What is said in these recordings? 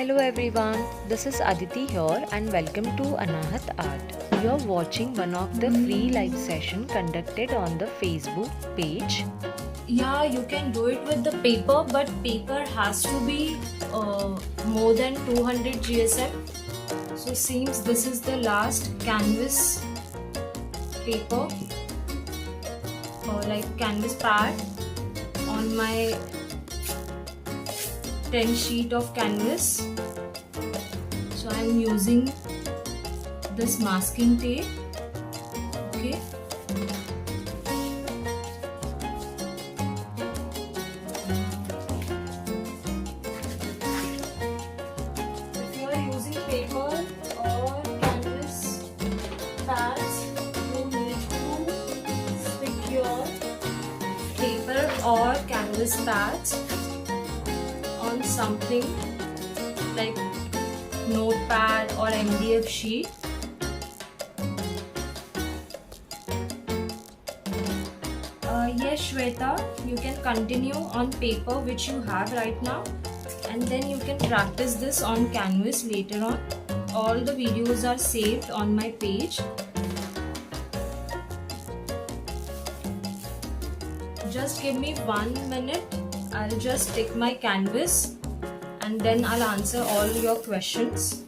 Hello everyone, this is Aditi here and welcome to Anahat Art. You're watching one of the free live session conducted on the Facebook page. Yeah, you can do it with the paper, but paper has to be more than 200 GSM. So seems this is the last canvas paper or like canvas pad on my 10 sheet of canvas. So I'm using this masking tape. Okay. If you are using paper or canvas pads, you need to stick your paper or canvas pads on something like notepad or MDF sheet. Yes, Shweta, you can continue on paper which you have right now, and then you can practice this on canvas later on. All the videos are saved on my page. Just give me 1 minute. I'll just stick my canvas and then I'll answer all your questions.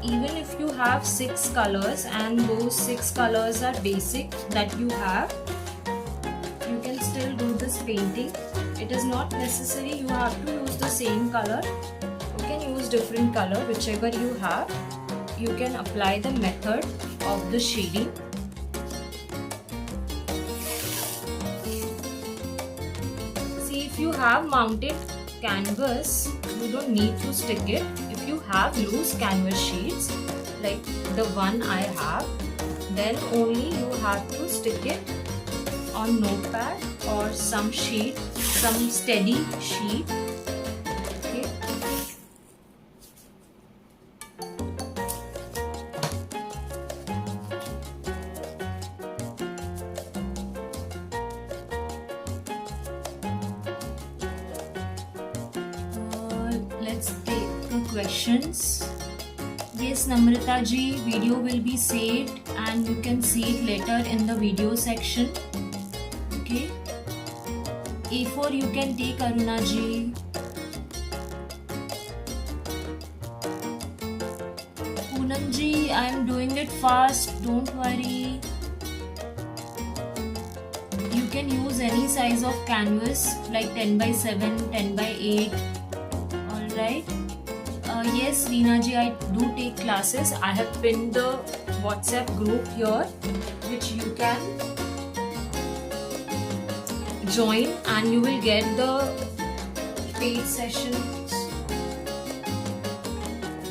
Even if you have 6 colors and those 6 colors are basic that you have, you can still do this painting. It is not necessary you have to use the same color. You can use different color, whichever you have. You can apply the method of the shading. See, if you have mounted canvas, you don't need to stick it. If you have loose canvas sheets like the one I have, then only you have to stick it on notepad or some sheet, some steady sheet. Okay. Let's take the questions. Yes, Namrata ji, video will be saved and you can see it later in the video section. Okay. A4 you can take, Aruna ji. Poonam ji, I am doing it fast, don't worry. You can use any size of canvas like 10 by 7, 10 by 8. Alright. Yes, Reena ji, I do take classes. I have pinned the WhatsApp group here, which you can join and you will get the paid sessions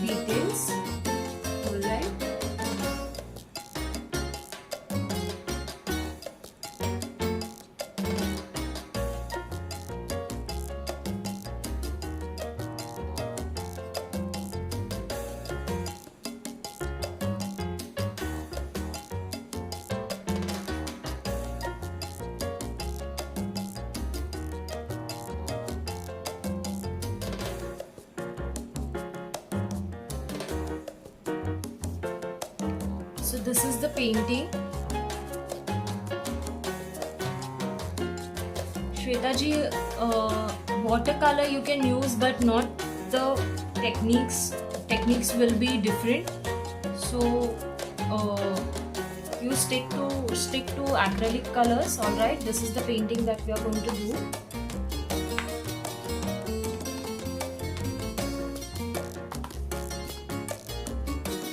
details. Alright. So this is the painting. Shweta ji, watercolor you can use, but not the techniques. Techniques will be different. So you stick to acrylic colors. All right. This is the painting that we are going to do.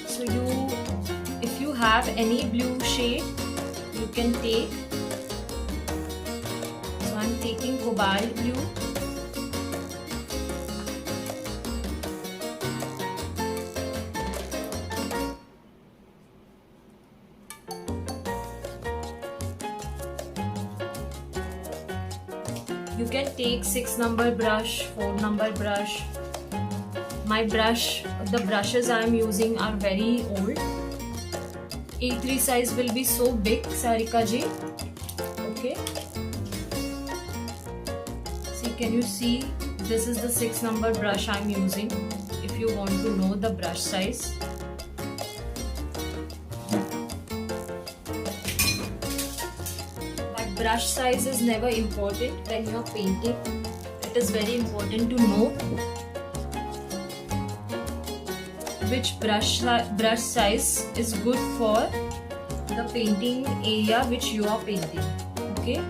So if you have any blue shade, you can take. So I'm taking cobalt blue. You can take 6 number brush, 4 number brush. My brush, the brushes I am using are very old. A3 size will be so big, Sarika ji. Okay. See, can you see This is the 6 number brush I'm using if you want to know the brush size. But brush size is never important when you're painting. It is very important to know which brush size is good for the painting area which you are painting. Okay.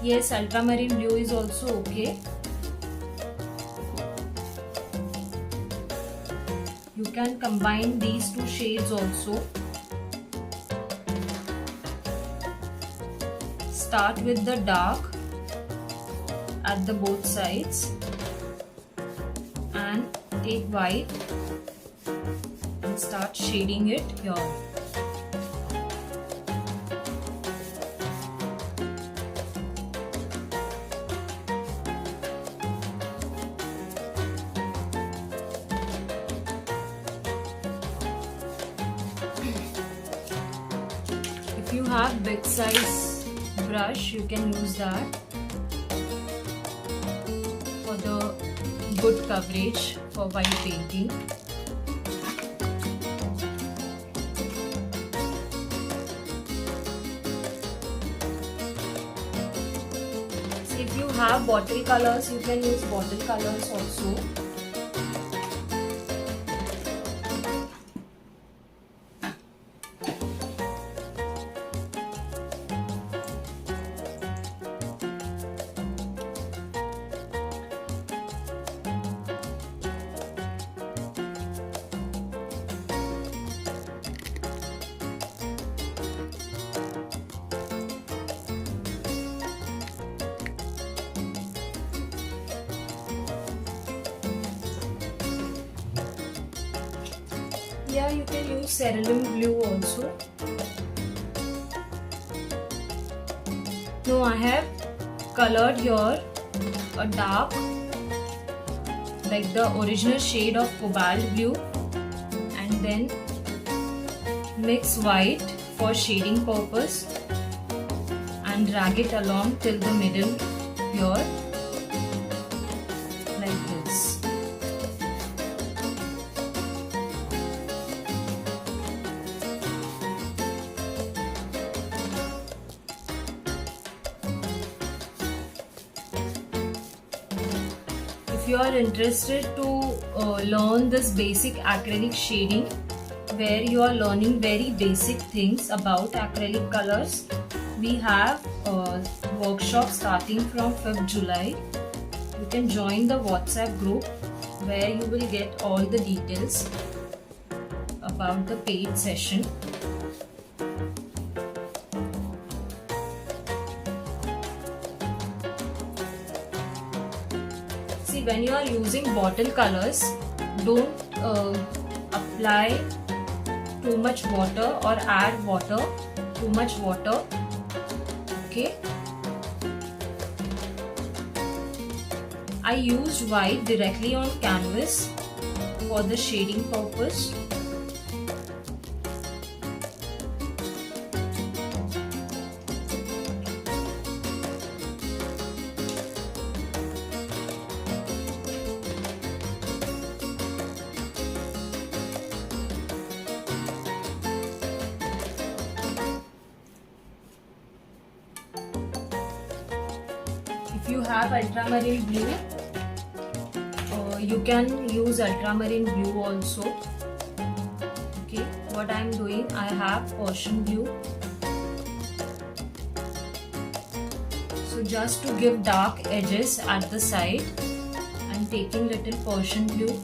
Yes, ultramarine blue is also okay. You can combine these two shades also. Start with the dark at the both sides and take white and start shading it here. If you have big size brush, you can use that for the good coverage for white painting. So if you have bottle colors, you can use bottle colors also. Yeah, you can use cerulean blue also. No, I have colored here a dark, like the original shade of cobalt blue, and then mix white for shading purpose and drag it along till the middle here, like this. If you are interested to learn this basic acrylic shading, where you are learning very basic things about acrylic colors, we have a workshop starting from 5th July. You can join the WhatsApp group where you will get all the details about the paid session. See, when you are using bottle colors, don't apply too much water or add too much water. Okay. I used white directly on canvas for the shading purpose. If you have ultramarine blue, you can use ultramarine blue also. Okay, what I am doing, I have Persian blue. So just to give dark edges at the side, I am taking little Persian blue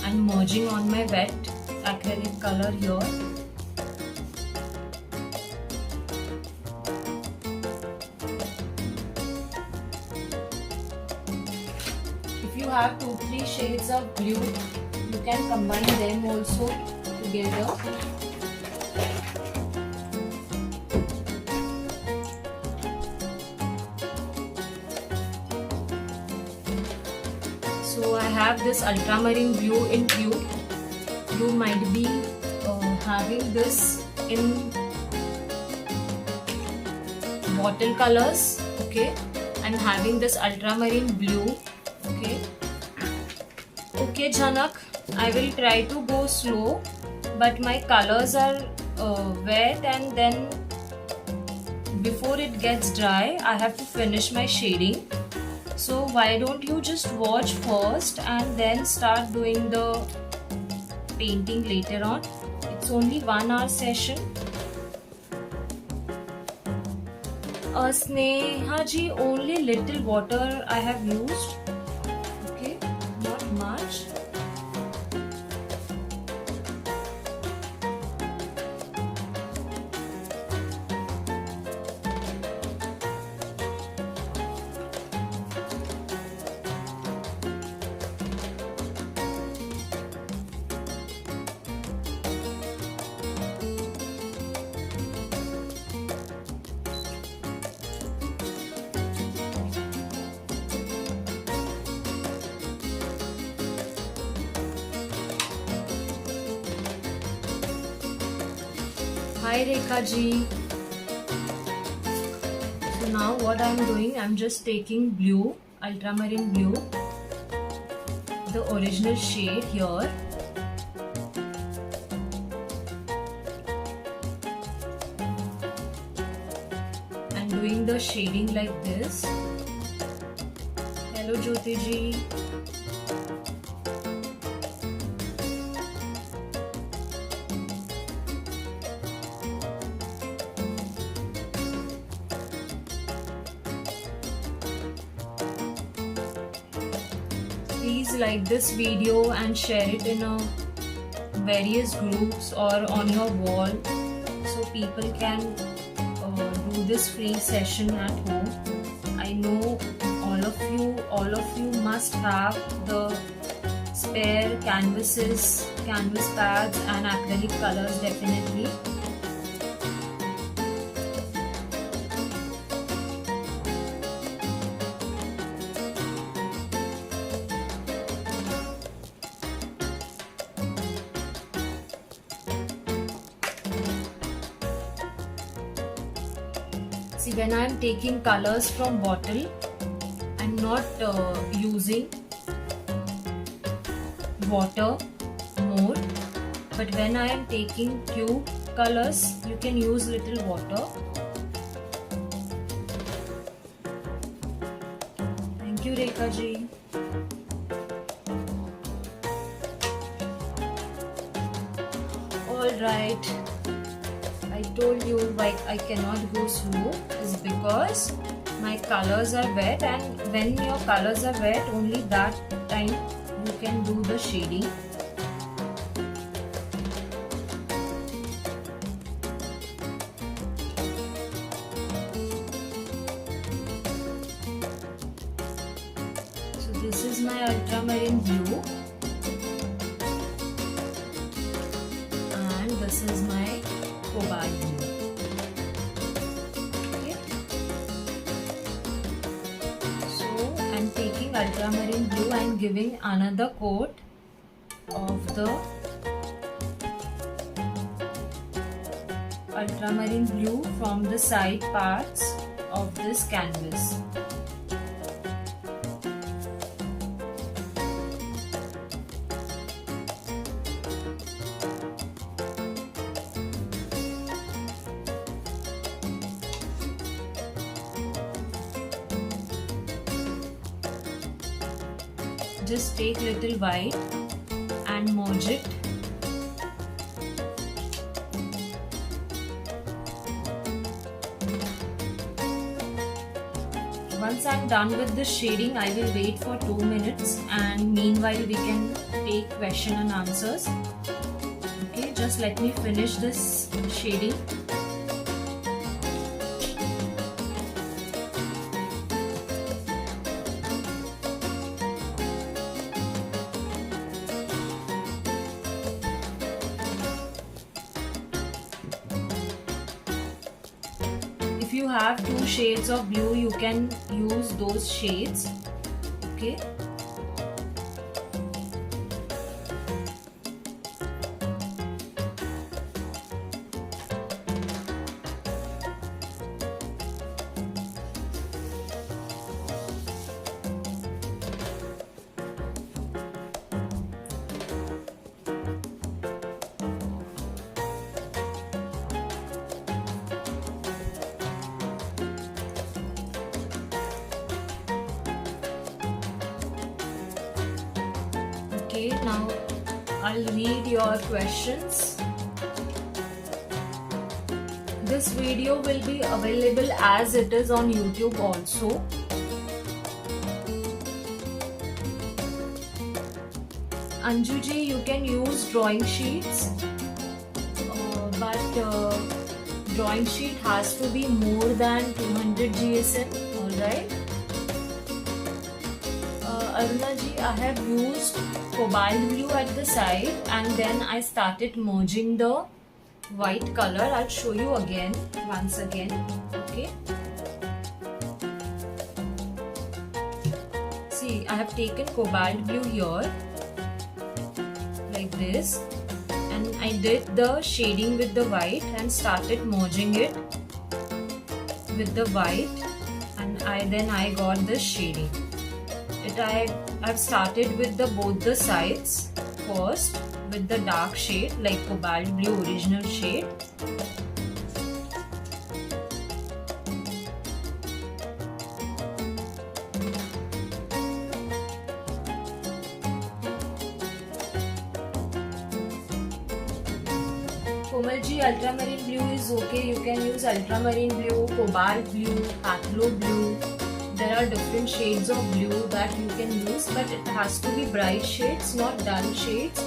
and merging on my wet acrylic color here. If you have 2-3 shades of blue, you can combine them also together. have this ultramarine blue in tube. You might be having this in bottle colors. Okay, I'm having this ultramarine blue. Okay Jhanak, I will try to go slow, but my colors are wet, and then before it gets dry I have to finish my shading. So why don't you just watch first and then start doing the painting later on. It's only 1 hour session. Sneha ji, only little water I have used. Okay, not much. Hi Rekha ji. So now what I am doing, I am just taking blue, ultramarine blue, the original shade here, and doing the shading like this. Hello Jyoti ji. Please like this video and share it in various groups or on your wall, so people can do this free session at home. I know all of you must have the spare canvases, canvas pads and acrylic colors definitely. See, when I am taking colors from bottle, I am not using water more, but when I am taking tube colors, you can use little water. Thank you Rekha ji. Alright. I told you why I cannot go slow is because my colors are wet, and when your colors are wet, only that time you can do the shading. So this is my ultramarine blue, and this is my cobalt blue. Okay. So I'm taking ultramarine blue and giving another coat of the ultramarine blue from the side parts of this canvas. Just take little white and merge it. Once I'm done with the shading, I will wait for 2 minutes, and meanwhile we can take question and answers. Okay, just let me finish this shading. If you have 2 shades of blue, you can use those shades. Okay. Now I'll read your questions. This video will be available as it is on YouTube also. Anju ji, you can use drawing sheets, but drawing sheet has to be more than 200 GSM. Alright. Aruna ji, I have used cobalt blue at the side and then I started merging the white color. I'll show you again, once again. Okay. See, I have taken cobalt blue here, like this, and I did the shading with the white and started merging it with the white, and then I got this shading. I've started with both the sides first with the dark shade like cobalt blue original shade. Komal ji, ultramarine blue is okay. You can use ultramarine blue, cobalt blue, phthalo blue. There are different shades of blue that you can use, but it has to be bright shades, not dull shades.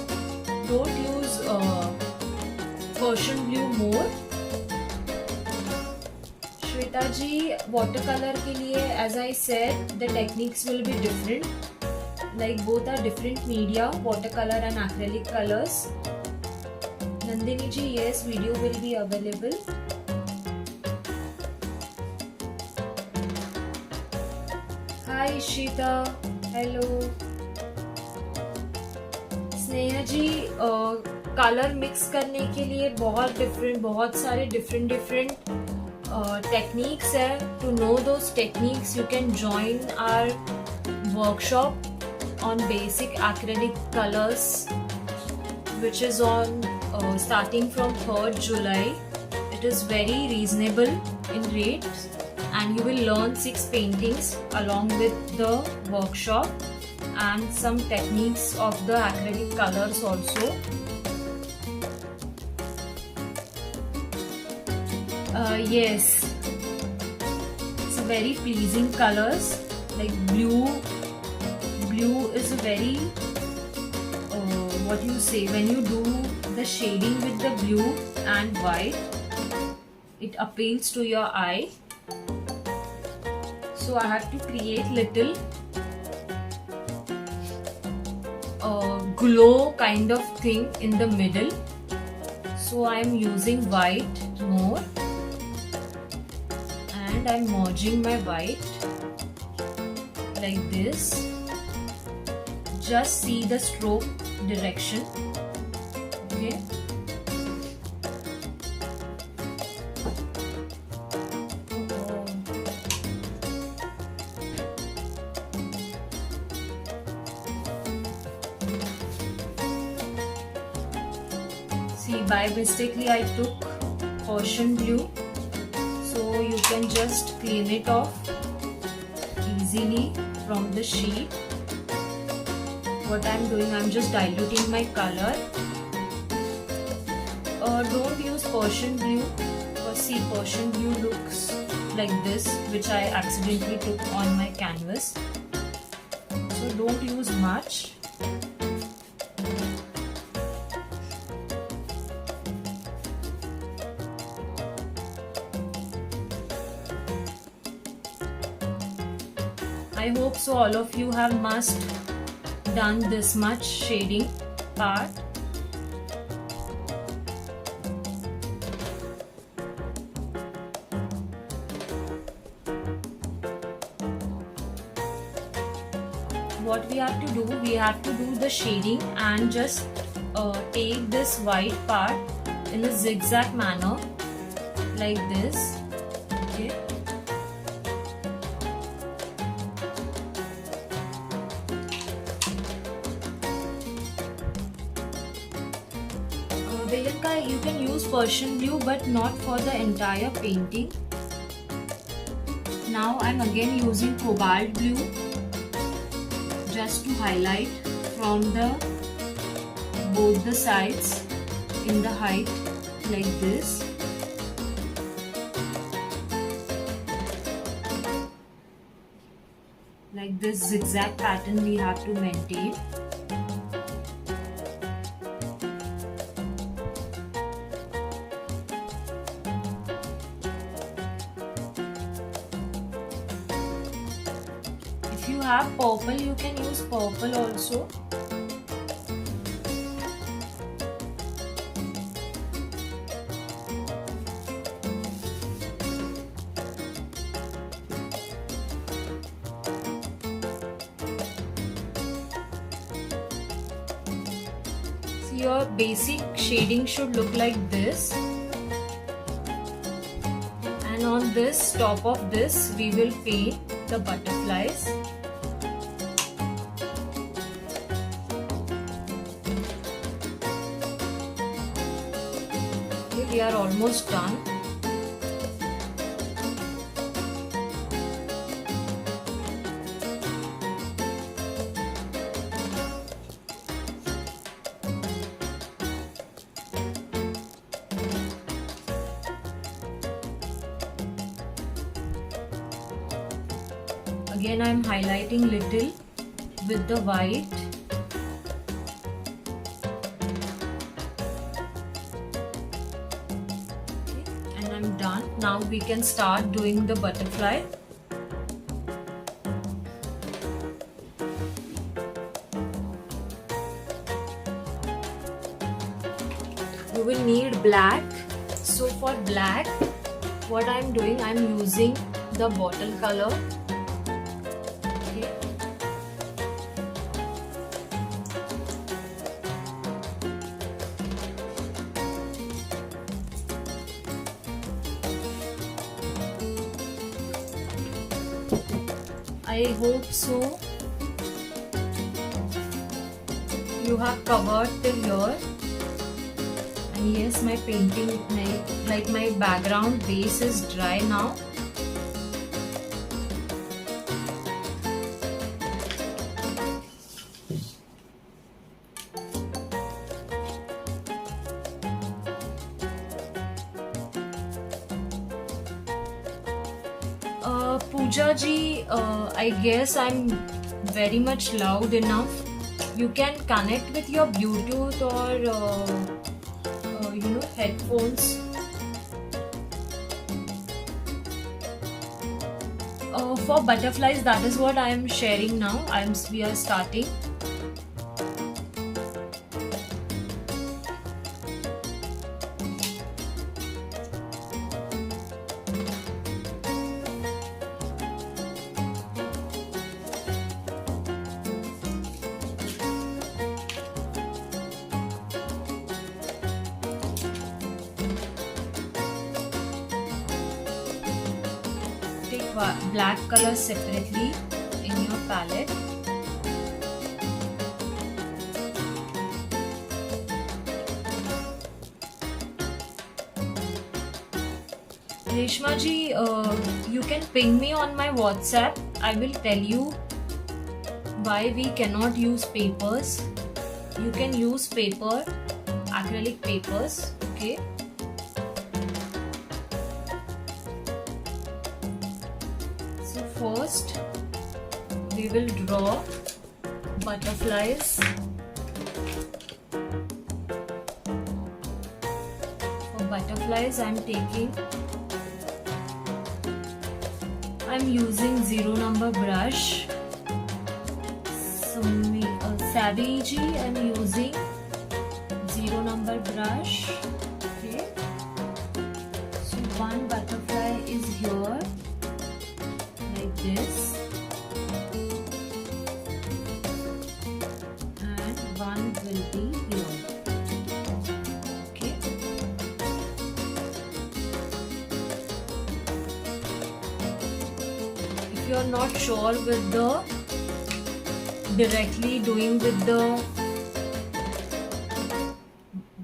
Don't use Persian blue more. Shweta ji, watercolor ke liye, as I said, the techniques will be different. Like both are different media, watercolor and acrylic colors. Nandini ji, yes, video will be available. Hi Ishita, hello. Sneha ji, colour mix करने के लिए बहुत सारे different techniques है. To know those techniques you can join our workshop on basic acrylic colors which is on starting from 3rd July. It is very reasonable in rates and you will learn 6 paintings along with the workshop and some techniques of the acrylic colors also. Yes, it's a very pleasing colors like blue. Blue is a very what you say, when you do the shading with the blue and white, it appeals to your eye. So I have to create little glow kind of thing in the middle. So I am using white more and I am merging my white like this. Just see the stroke direction. Okay. See, by mistakenly I took Persian blue, so you can just clean it off easily from the sheet. What I am doing, I am just diluting my color. Don't use Persian blue, because see, Persian blue looks like this, which I accidentally took on my canvas. So don't use much. I hope so all of you have must done this much shading part. What we have to do, we have to do the shading and just take this white part in a zigzag manner like this. Okay. You can use Persian blue but not for the entire painting. Now I'm again using cobalt blue just to highlight from the both the sides in the height like this. Like this zigzag pattern we have to maintain. If you have purple, you can use purple also. Your basic shading should look like this, and on this top of this we will paint the butterflies. Okay, we are almost done. Again, I am highlighting little with the white. Okay, and I'm done. Now we can start doing the butterfly. You will need black. So for black, what I'm doing, I'm using the bottle color. I hope so. You have covered till here. And yes, my painting, my background base is dry now. Pooja ji, I guess I'm very much loud enough. You can connect with your Bluetooth or headphones. For butterflies, that is what I am sharing now. We are starting. Black color separately in your palette. Reshma ji, you can ping me on my WhatsApp. I will tell you why we cannot use papers. You can use paper, acrylic papers, okay? First, we will draw butterflies. For butterflies, I'm using 0 number brush. So, Savvy ji, I'm using 0 number brush. Okay. So, one butterfly is here. This and one will be here. Okay. If you are not sure with the directly doing with the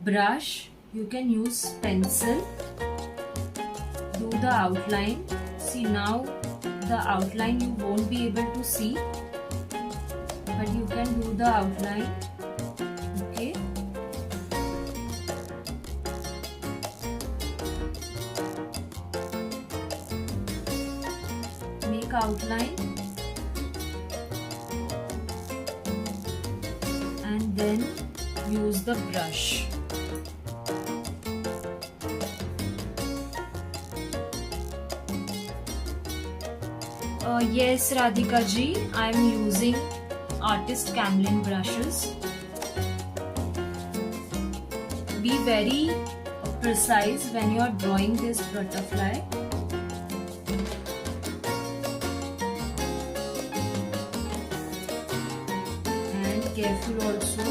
brush, you can use pencil. Do the outline. See now. The outline you won't be able to see, but you can do the outline. Okay, outline and then use the brush. Yes, Radhika ji, I am using Artist Camlin brushes. Be very precise when you are drawing this butterfly. And careful also.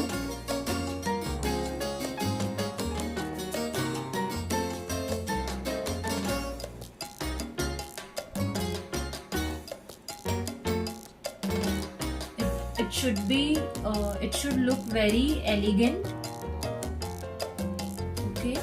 It should look very elegant. Okay.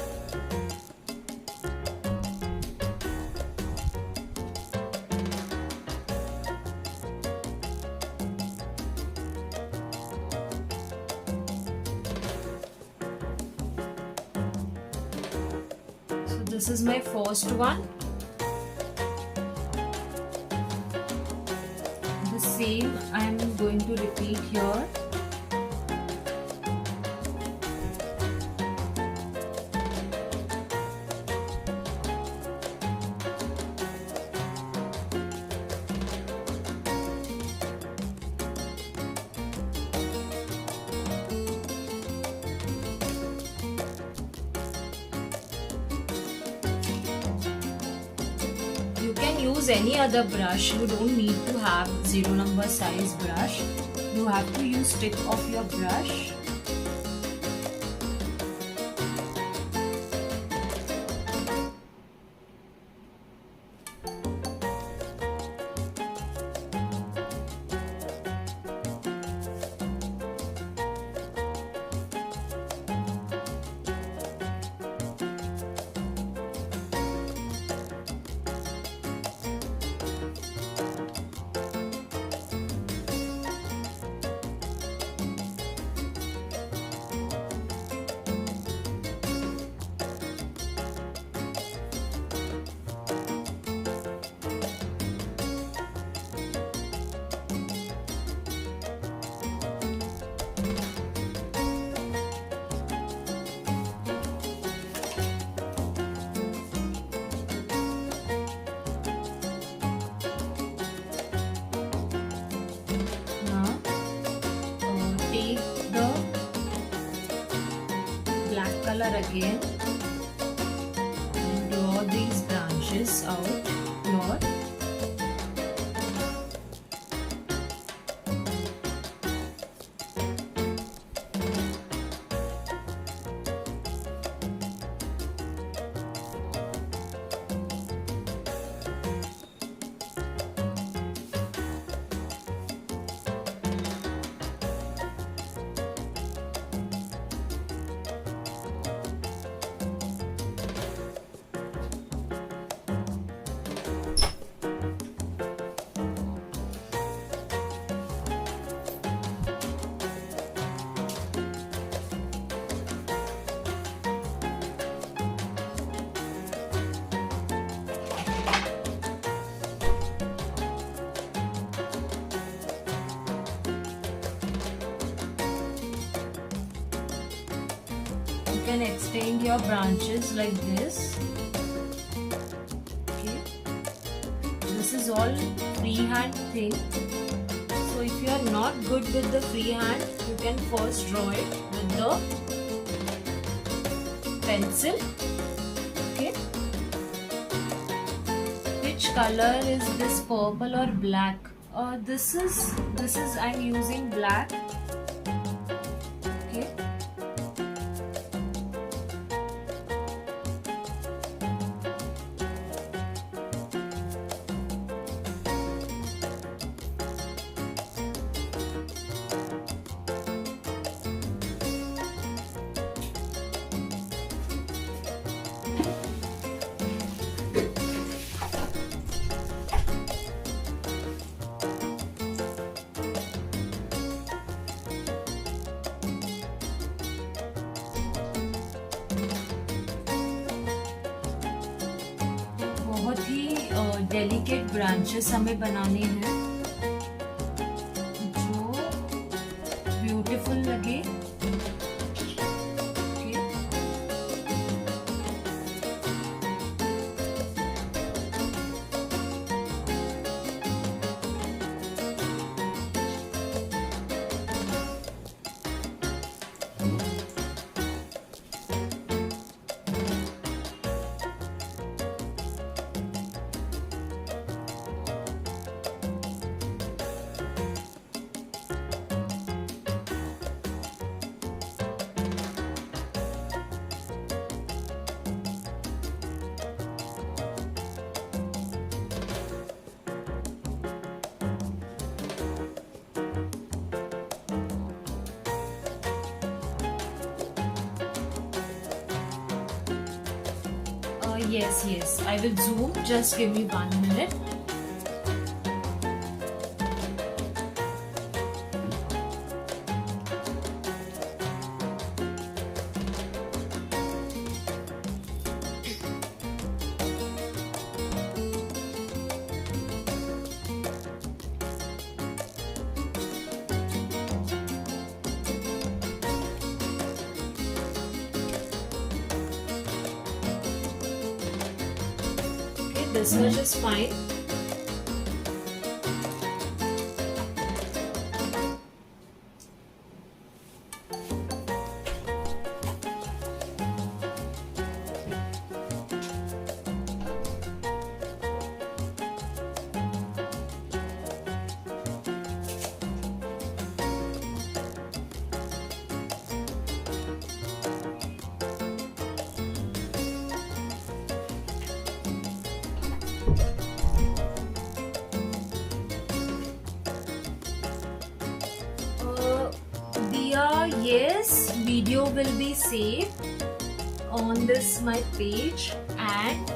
So this is my first one. The same I am going to repeat here. You can use any other brush. You don't need to have 0 number size brush. You have to use tip of your brush. Color again and draw these branches out here. You can extend your branches like this. Okay. This is all freehand thing. So if you are not good with the freehand, you can first draw it with the pencil. Okay. Which color is this, purple or black? This is I'm using black. Okay. Delicate branches हमें बनाने हैं जो beautiful लगे। Yes, I will zoom. Just give me 1 minute. This much is fine. Yes, video will be saved on this my page and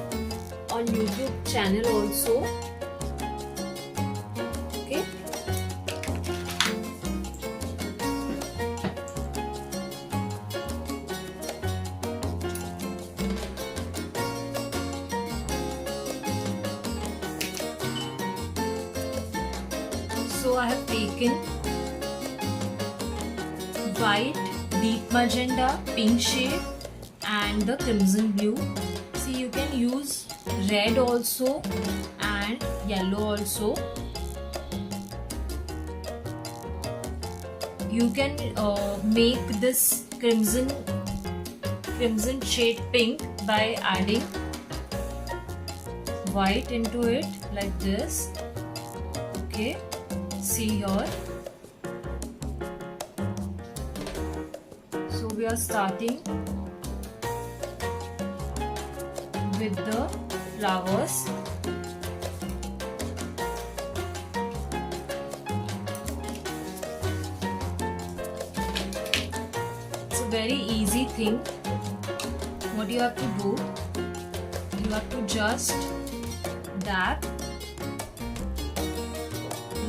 on YouTube channel also. Okay. So I have taken white, deep magenta, pink shade and the crimson blue. See, you can use red also and yellow also. You can make this crimson shade pink by adding white into it like this. Okay, see here. So we are starting with the flowers. It's a very easy thing. What you have to do, you have to just dab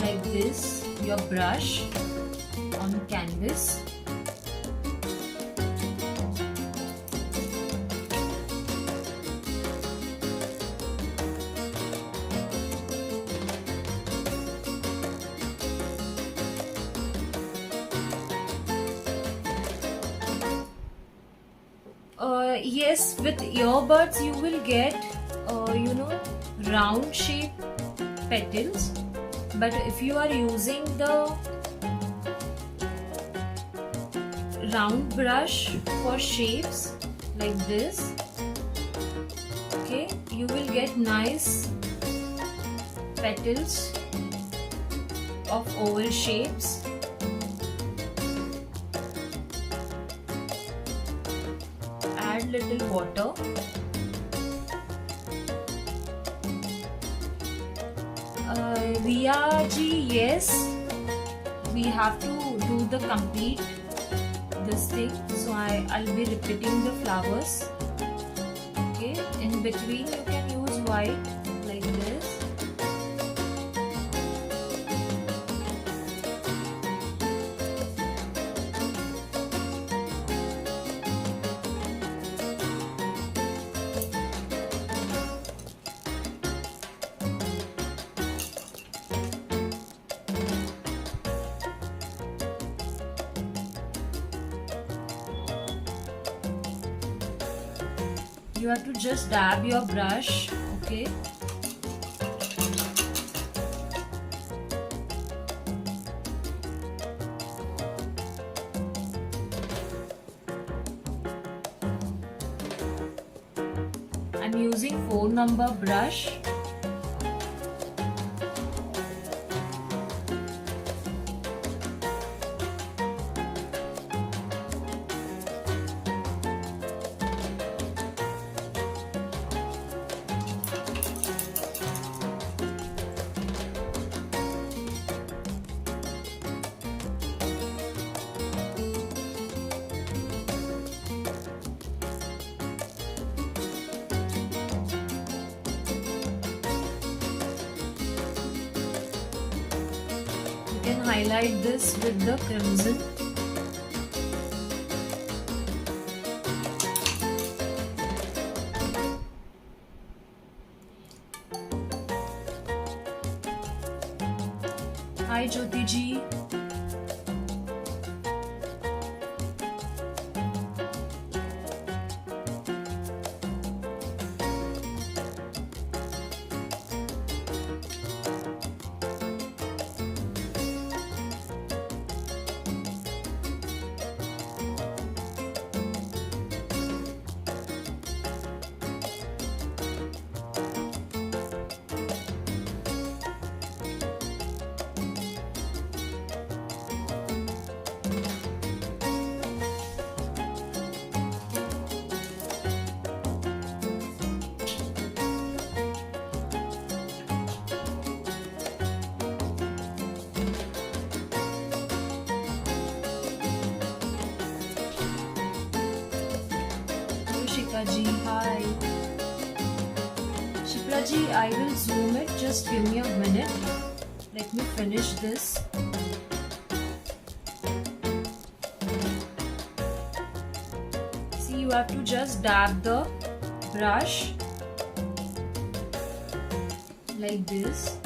like this your brush on canvas. Yes, with earbuds you will get round shape petals, but if you are using the round brush for shapes like this, okay, you will get nice petals of oval shapes. Add little water. Riya ji, yes, we have to do the complete this thing, so I'll be repeating the flowers. Okay, in between you can use white like this. you have to just dab your brush, okay? I'm using 4 number brush. You can highlight this with the crimson. Hi Jyoti ji. Shikha ji, hi. Shikha ji, I will zoom it. Just give me a minute. Let me finish this. See, you have to just dab the brush like this.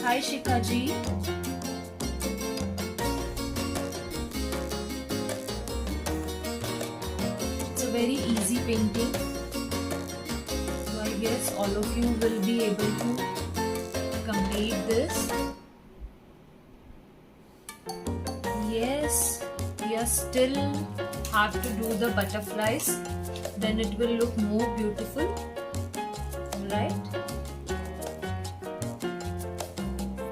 Hi Shikha ji. It's a very easy painting. So I guess all of you will be able to complete this. Yes, we are still have to do the butterflies. Then it will look more beautiful. Right?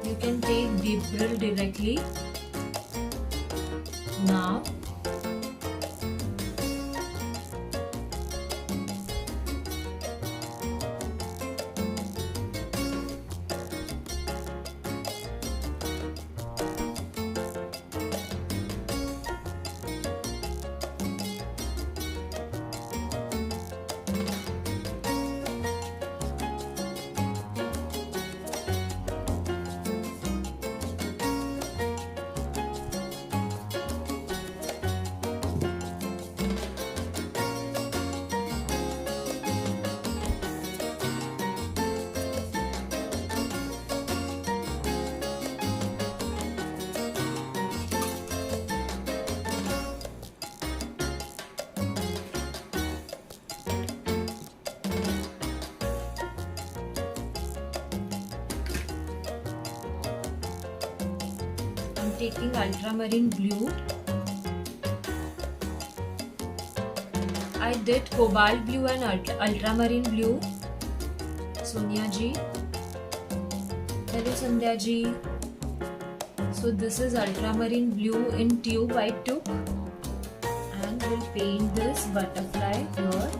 You can take deep drill directly now. Taking ultramarine blue. I did cobalt blue and ultramarine blue. Sonia ji. Hello Sandhya ji. So this is ultramarine blue in tube I took, and we'll paint this butterfly here.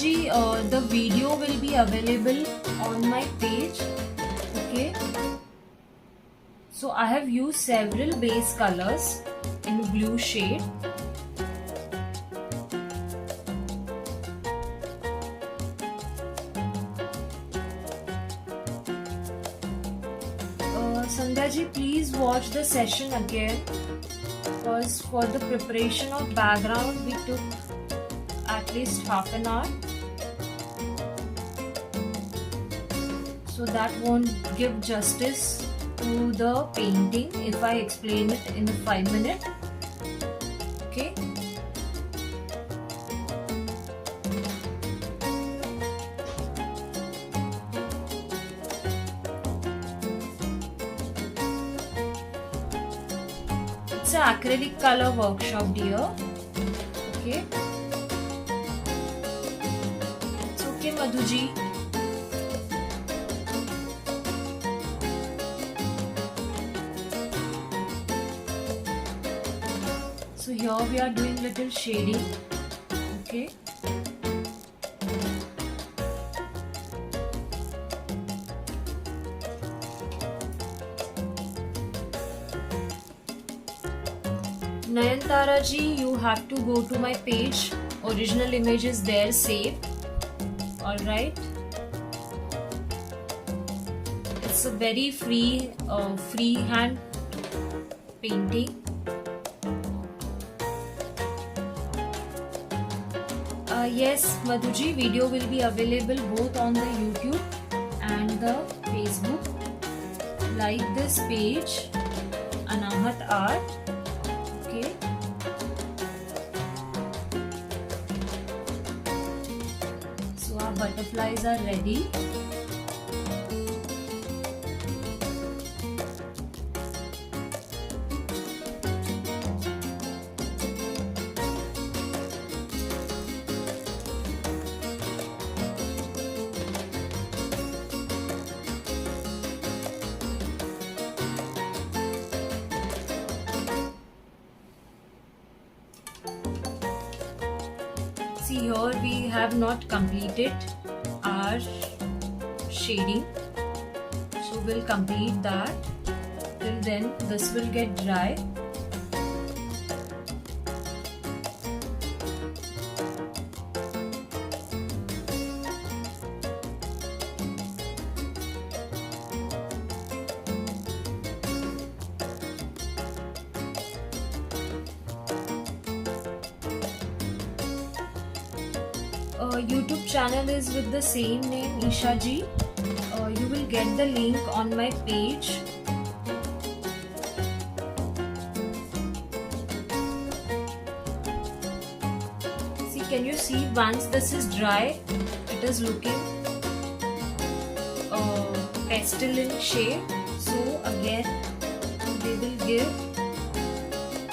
Ji, the video will be available on my page. Okay. So I have used several base colors in blue shade. Sandhya ji, please watch the session again, because for the preparation of background we took at least half an hour. So that won't give justice to the painting if I explain it in 5 minutes. Okay. It's an acrylic color workshop, dear. Okay. It's okay, Madhuji. So here we are doing little shading. Okay. Nayantara ji, you have to go to my page. Original image is there saved. Alright. It's a very freehand painting. Yes, Madhuji, video will be available both on the YouTube and the Facebook. Like this page, Anahat Art. Okay. So our butterflies are ready. See, here we have not completed our shading, so we'll complete that. Till then this will get dry. YouTube channel is with the same name, Isha ji. You will get the link on my page. See, can you see, once this is dry, it is looking pastel in shade. So again we will give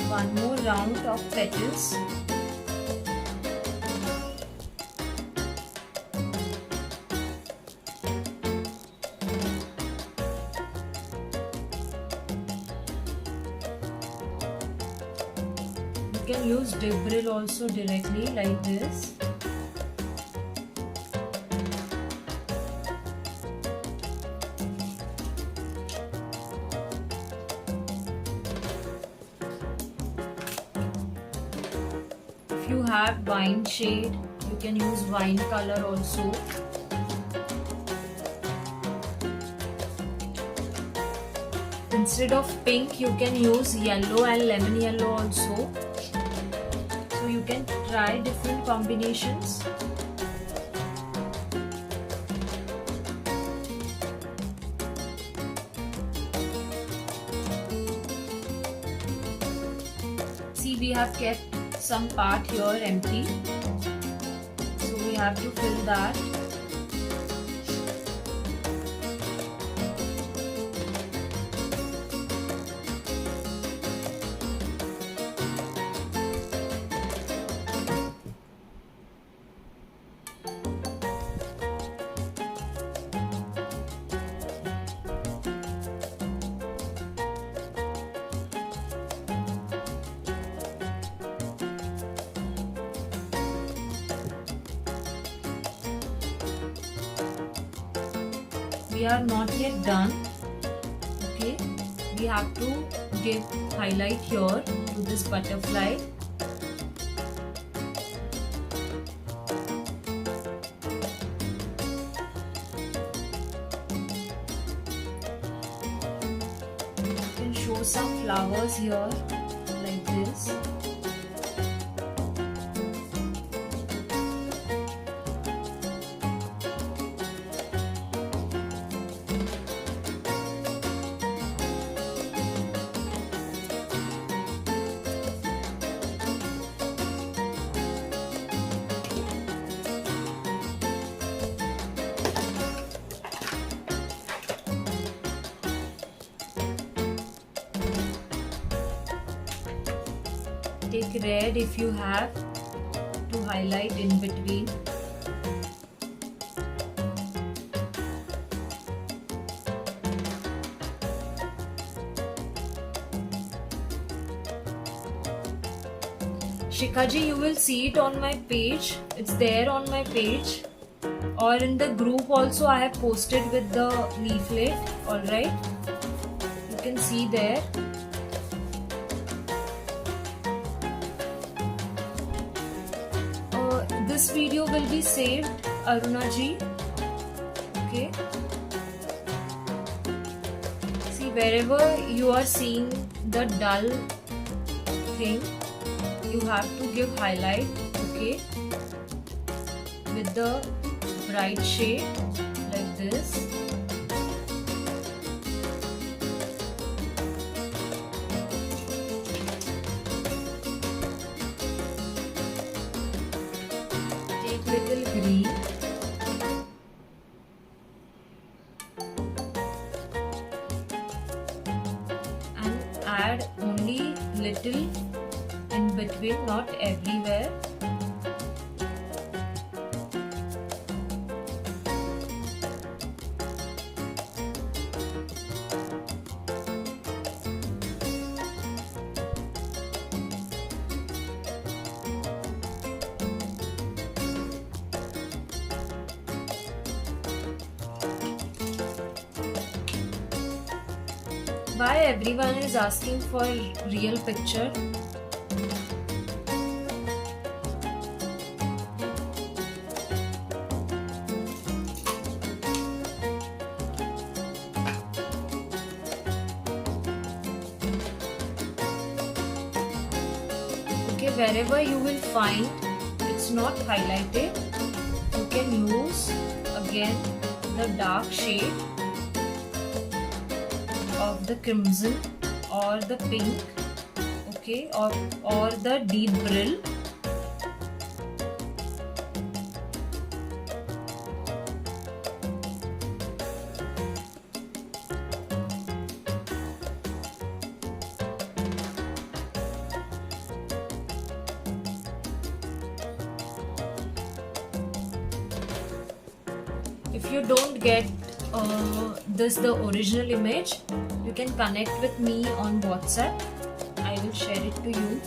one more round of petals. You can use dip drill also directly like this. If you have wine shade, you can use wine color also. Instead of pink, you can use yellow and lemon yellow also. So you can try different combinations. See, we have kept some part here empty, so we have to fill that. we are not yet done. Okay, we have to give highlight here to this butterfly. You can show some flowers here like this. Take red if you have to highlight in between. Shikhaji, you will see it on my page. It's there on my page, or in the group also I have posted with the leaflet. Alright, you can see there. This video will be saved, Aruna ji. Okay. See, wherever you are seeing the dull thing, you have to give highlight. Okay, with the bright shade like this. Little green and add only little in between, not everywhere. Why everyone is asking for real picture? Okay, wherever you will find it's not highlighted, you can use again the dark shade of the crimson or the pink, okay, or the deep brill. If you don't get the original image, you can connect with me on WhatsApp. I will share it to you.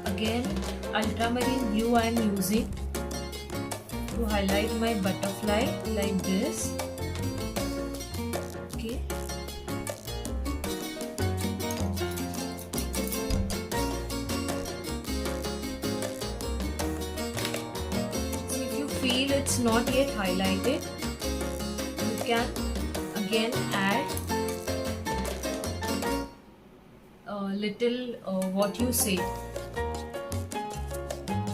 Again, ultramarine blue I am using to highlight my butterfly like this. Okay. So if you feel it's not yet highlighted, you can again add a little what you say,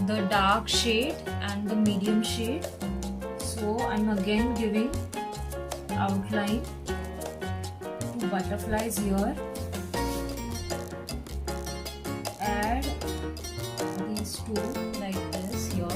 the dark shade and the medium shade. So I'm again giving outline to butterflies here. Add these two like this here.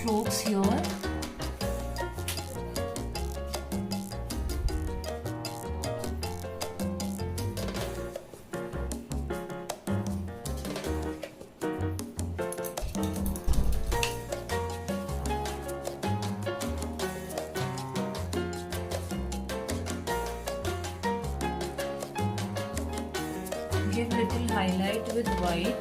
strokes here. Give little highlight with white.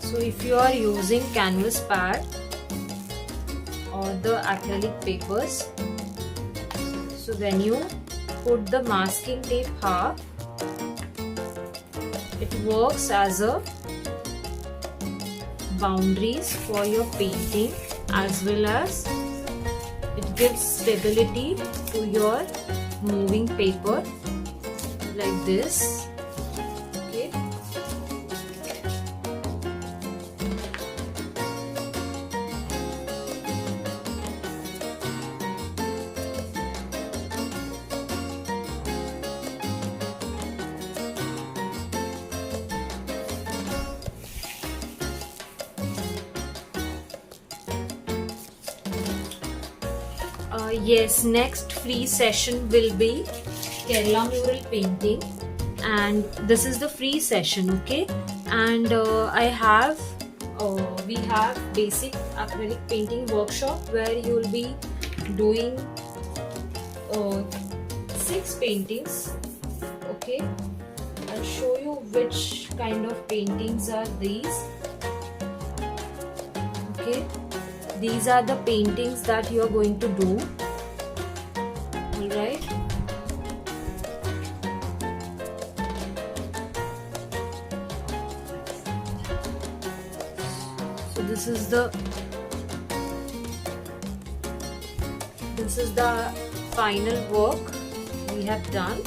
So if you are using canvas pad or the acrylic papers, so when you put the masking tape half, it works as a boundaries for your painting, as well as it gives stability to your moving paper like this. Okay. Yes, next free session will be Kerala mural painting, and this is the free session, okay? And we have basic acrylic painting workshop where you will be doing 6 paintings, okay? I'll show you which kind of paintings are these, okay? These are the paintings that you are going to do. Alright. So this is the final work we have done.